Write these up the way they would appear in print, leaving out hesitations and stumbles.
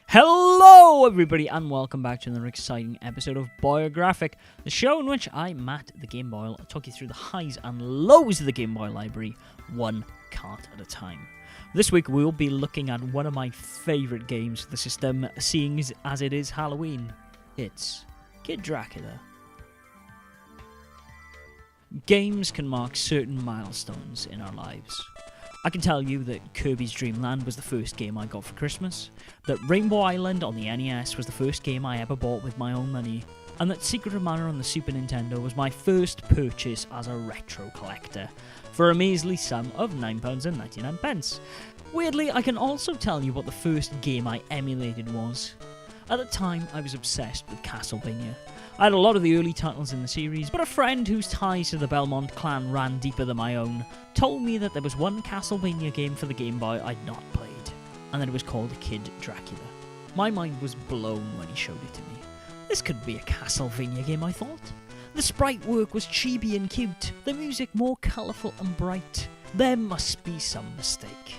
Hello everybody and welcome back to another exciting episode of Boyographic, the show in which I, Matt the Game Boy, talk you through the highs and lows of the Game Boy library, one cart at a time. This week we'll be looking at one of my favourite games for the system, seeing as it is Halloween. It's Kid Dracula. Games can mark certain milestones in our lives. I can tell you that Kirby's Dream Land was the first game I got for Christmas, that Rainbow Island on the NES was the first game I ever bought with my own money, and that Secret of Mana on the Super Nintendo was my first purchase as a retro collector, for a measly sum of £9.99. Weirdly, I can also tell you what the first game I emulated was. At the time, I was obsessed with Castlevania. I had a lot of the early titles in the series, but a friend whose ties to the Belmont clan ran deeper than my own told me that there was one Castlevania game for the Game Boy I'd not played, and that it was called Kid Dracula. My mind was blown when he showed it to me. This couldn't be a Castlevania game, I thought. The sprite work was chibi and cute, the music more colourful and bright. There must be some mistake.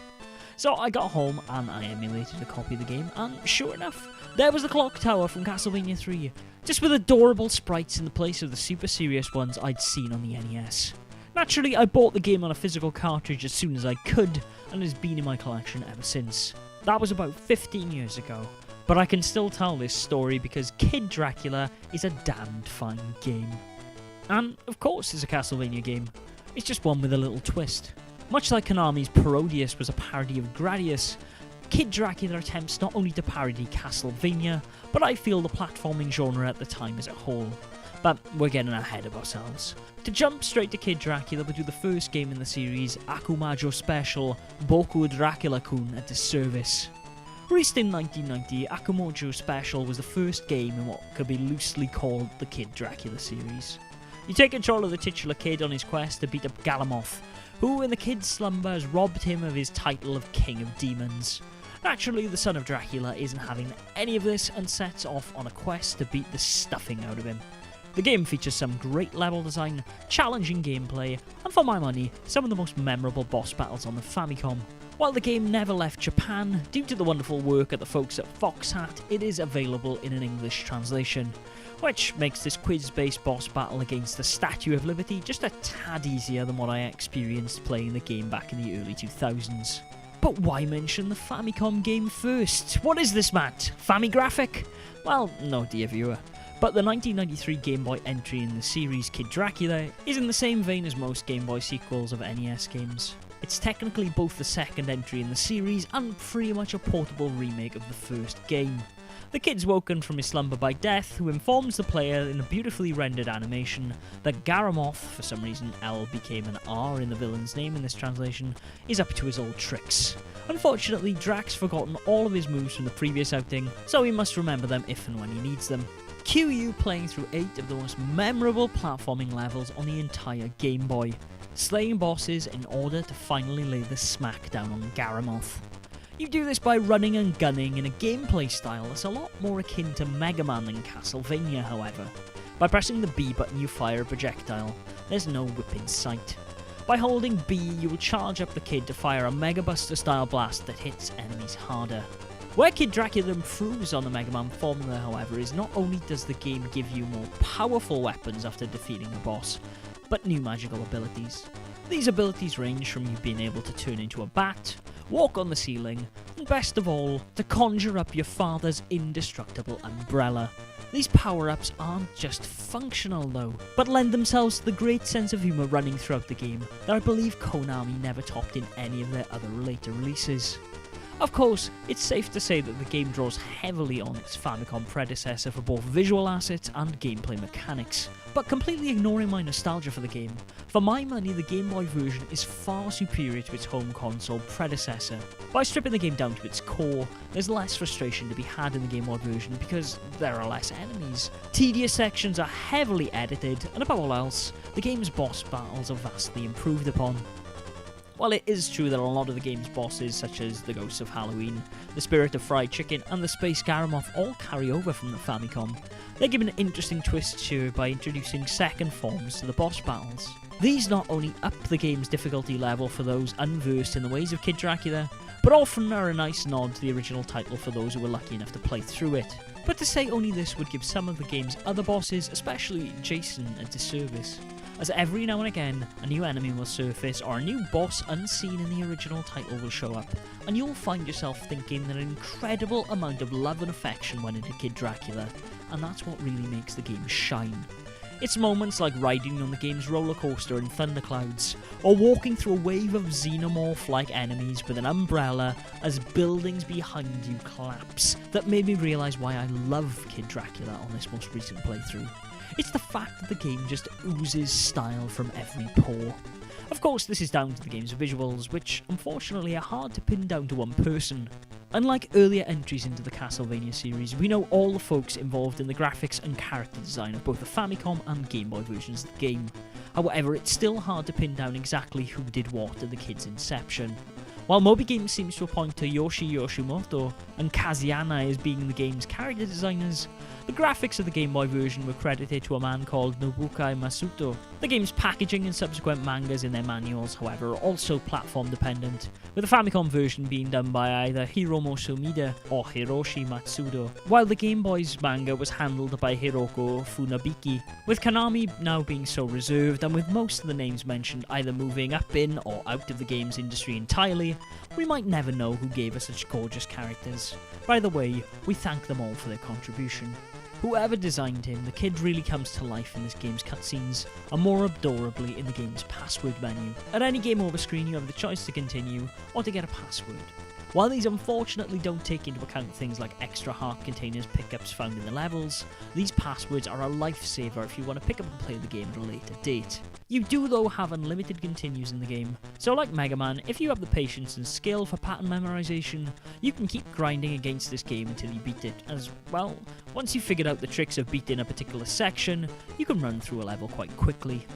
So I got home and I emulated a copy of the game, and sure enough, there was the clock tower from Castlevania 3, just with adorable sprites in the place of the super serious ones I'd seen on the NES. Naturally, I bought the game on a physical cartridge as soon as I could, and it has been in my collection ever since. That was about 15 years ago, but I can still tell this story because Kid Dracula is a damned fine game. And, of course, it's a Castlevania game. It's just one with a little twist. Much like Konami's Parodius was a parody of Gradius, Kid Dracula attempts not only to parody Castlevania, but I feel the platforming genre at the time as a whole. But we're getting ahead of ourselves. To jump straight to Kid Dracula, we do the first game in the series, Akumajo Special, Boyographic, a disservice. Released in 1990, Akumajo Special was the first game in what could be loosely called the Kid Dracula series. You take control of the titular kid on his quest to beat up Galamoth, who in the kid's slumber has robbed him of his title of King of Demons. Naturally, the son of Dracula isn't having any of this and sets off on a quest to beat the stuffing out of him. The game features some great level design, challenging gameplay, and for my money, some of the most memorable boss battles on the Famicom. While the game never left Japan, due to the wonderful work at the folks at Fox Hat, it is available in an English translation, which makes this quiz-based boss battle against the Statue of Liberty just a tad easier than what I experienced playing the game back in the early 2000s. But why mention the Famicom game first? What is this, Matt? Famigraphic? Well, no dear viewer. But the 1993 Game Boy entry in the series Kid Dracula is in the same vein as most Game Boy sequels of NES games. It's technically both the second entry in the series and pretty much a portable remake of the first game. The kid's woken from his slumber by Death, who informs the player in a beautifully rendered animation that Garamoth, for some reason L became an R in the villain's name in this translation, is up to his old tricks. Unfortunately, Drac's forgotten all of his moves from the previous outing, so he must remember them if and when he needs them. Cue you playing through 8 of the most memorable platforming levels on the entire Game Boy, slaying bosses in order to finally lay the smack down on Garamoth. You do this by running and gunning in a gameplay style that's a lot more akin to Mega Man than Castlevania, however. By pressing the B button you fire a projectile, there's no whip in sight. By holding B you will charge up the kid to fire a Mega Buster style blast that hits enemies harder. Where Kid Dracula improves on the Mega Man formula, however, is not only does the game give you more powerful weapons after defeating a boss, but new magical abilities. These abilities range from you being able to turn into a bat, walk on the ceiling, and best of all, to conjure up your father's indestructible umbrella. These power-ups aren't just functional though, but lend themselves to the great sense of humour running throughout the game that I believe Konami never topped in any of their other later releases. Of course, it's safe to say that the game draws heavily on its Famicom predecessor for both visual assets and gameplay mechanics, but completely ignoring my nostalgia for the game, for my money the Game Boy version is far superior to its home console predecessor. By stripping the game down to its core, there's less frustration to be had in the Game Boy version because there are less enemies. Tedious sections are heavily edited, and above all else, the game's boss battles are vastly improved upon. While it is true that a lot of the game's bosses, such as the Ghosts of Halloween, the Spirit of Fried Chicken, and the Space Garamoth all carry over from the Famicom, they're given interesting twists here by introducing second forms to the boss battles. These not only up the game's difficulty level for those unversed in the ways of Kid Dracula, but often are a nice nod to the original title for those who were lucky enough to play through it. But to say only this would give some of the game's other bosses, especially Jason, a disservice, as every now and again a new enemy will surface or a new boss unseen in the original title will show up, and you'll find yourself thinking that an incredible amount of love and affection went into Kid Dracula, and that's what really makes the game shine. It's moments like riding on the game's roller coaster in thunderclouds, or walking through a wave of xenomorph-like enemies with an umbrella as buildings behind you collapse that made me realise why I love Kid Dracula on this most recent playthrough. It's the fact that the game just oozes style from every pore. Of course, this is down to the game's visuals, which unfortunately are hard to pin down to one person. Unlike earlier entries into the Castlevania series, we know all the folks involved in the graphics and character design of both the Famicom and Game Boy versions of the game. However, it's still hard to pin down exactly who did what at the kid's inception. While Moby Games seems to point to Yoshi Yoshimoto and Kaziana as being the game's character designers, the graphics of the Game Boy version were credited to a man called Nobukai Masuto. The game's packaging and subsequent mangas in their manuals, however, are also platform dependent, with the Famicom version being done by either Hiromo Sumida or Hiroshi Matsudo, while the Game Boy's manga was handled by Hiroko Funabiki, with Konami now being so reserved and with most of the names mentioned either moving up in or out of the games industry entirely. We might never know who gave us such gorgeous characters. By the way, we thank them all for their contribution. Whoever designed him, the kid really comes to life in this game's cutscenes, and more adorably in the game's password menu. At any game over screen you have the choice to continue, or to get a password. While these unfortunately don't take into account things like extra heart containers pickups found in the levels, these passwords are a lifesaver if you want to pick up and play the game at a later date. You do though have unlimited continues in the game, so like Mega Man, if you have the patience and skill for pattern memorization, you can keep grinding against this game until you beat it, as, well, once you've figured out the tricks of beating a particular section, you can run through a level quite quickly.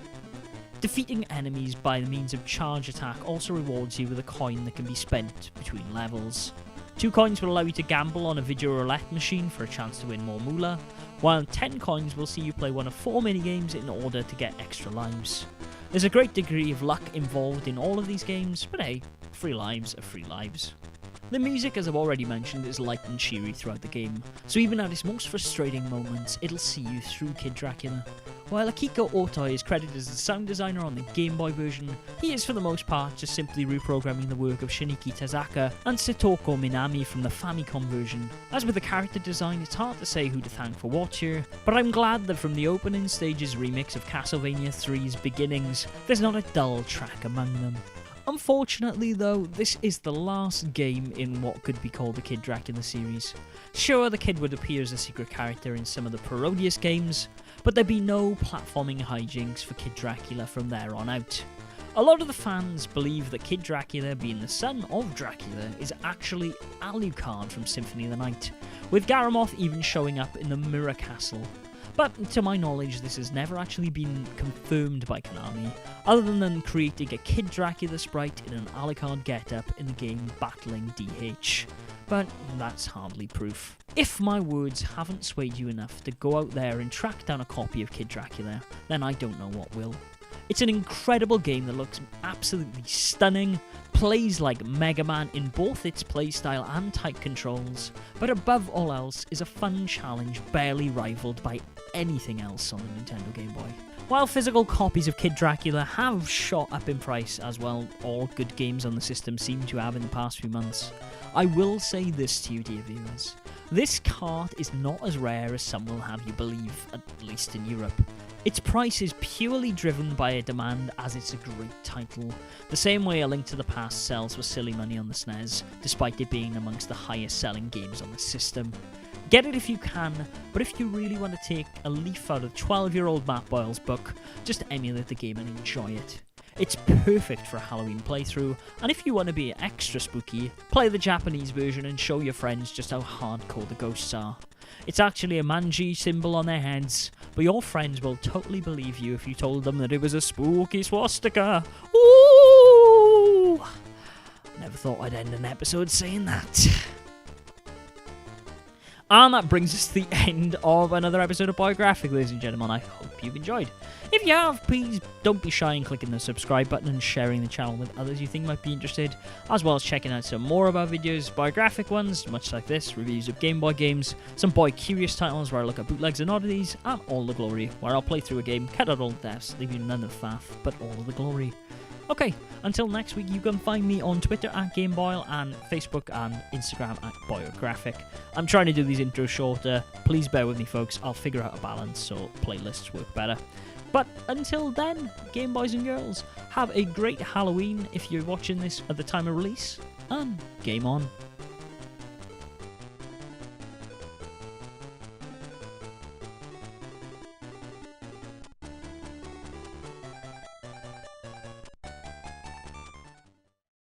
Defeating enemies by the means of charge attack also rewards you with a coin that can be spent between levels. 2 coins will allow you to gamble on a video roulette machine for a chance to win more moolah, while 10 coins will see you play one of 4 minigames in order to get extra lives. There's a great degree of luck involved in all of these games, but hey, free lives are free lives. The music, as I've already mentioned, is light and cheery throughout the game, so even at its most frustrating moments, it'll see you through Kid Dracula. While Akiko Otoi is credited as the sound designer on the Game Boy version, he is for the most part just simply reprogramming the work of Shiniki Tazaka and Setoko Minami from the Famicom version. As with the character design, it's hard to say who to thank for what here, but I'm glad that from the opening stages remix of Castlevania 3's Beginnings, there's not a dull track among them. Unfortunately though, this is the last game in what could be called the Kid Dracula series. Sure, the kid would appear as a secret character in some of the Parodius games, but there'd be no platforming hijinks for Kid Dracula from there on out. A lot of the fans believe that Kid Dracula, being the son of Dracula, is actually Alucard from Symphony of the Night, with Garamoth even showing up in the Mirror Castle. But to my knowledge, this has never actually been confirmed by Konami, other than them creating a Kid Dracula sprite in an Alucard getup in the game battling DH. But that's hardly proof. If my words haven't swayed you enough to go out there and track down a copy of Kid Dracula, then I don't know what will. It's an incredible game that looks absolutely stunning, plays like Mega Man in both its playstyle and tight controls, but above all else is a fun challenge barely rivaled by anything else on the Nintendo Game Boy. While physical copies of Kid Dracula have shot up in price, as well all good games on the system seem to have in the past few months, I will say this to you, dear viewers. This cart is not as rare as some will have you believe, at least in Europe. Its price is purely driven by a demand, as it's a great title, the same way A Link to the Past sells for silly money on the SNES, despite it being amongst the highest selling games on the system. Get it if you can, but if you really want to take a leaf out of 12-year-old Matt Boyle's book, just emulate the game and enjoy it. It's perfect for a Halloween playthrough, and if you want to be extra spooky, play the Japanese version and show your friends just how hardcore the ghosts are. It's actually a manji symbol on their heads, but your friends will totally believe you if you told them that it was a spooky swastika. Ooh! Never thought I'd end an episode saying that. And that brings us to the end of another episode of Boyographic, ladies and gentlemen. I hope you've enjoyed. If you have, please don't be shy in clicking the subscribe button and sharing the channel with others you think might be interested, as well as checking out some more of our videos, biographic ones, much like this, reviews of Game Boy games, some Boy Curious titles where I look at bootlegs and oddities, and All the Glory, where I'll play through a game, cut out all the deaths, leaving none of the faff, but all of the glory. Okay, until next week, you can find me on Twitter at Gameboy and Facebook and Instagram at Boyographic. I'm trying to do these intros shorter. Please bear with me, folks. I'll figure out a balance so playlists work better. But until then, Game Boys and Girls, have a great Halloween if you're watching this at the time of release, and game on.